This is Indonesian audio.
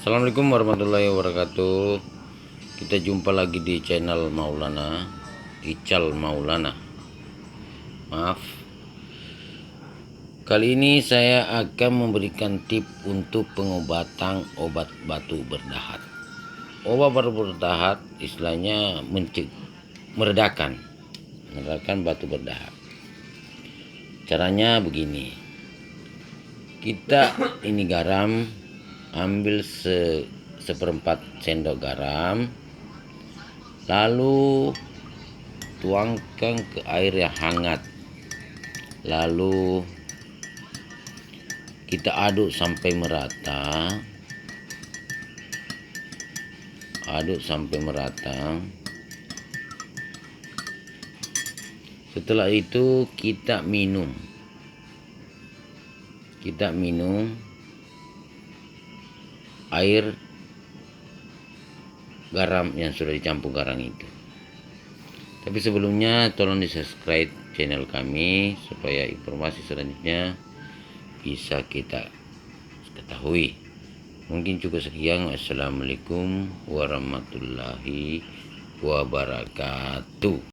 Assalamualaikum warahmatullahi wabarakatuh. Kita jumpa lagi di channel Maulana, Ical Maulana. Maaf. Kali ini saya akan memberikan tip untuk pengobatan obat batu berdahat. Obat batu berdahat istilahnya meredakan batu berdahat. Caranya begini. Kita ini garam, ambil seperempat sendok garam, lalu tuangkan ke air yang hangat, lalu kita aduk sampai merata. Setelah itu kita minum air garam yang sudah dicampur garam itu. Tapi sebelumnya tolong di subscribe channel kami supaya informasi selanjutnya bisa kita ketahui. Mungkin cukup sekian. Assalamualaikum warahmatullahi wabarakatuh.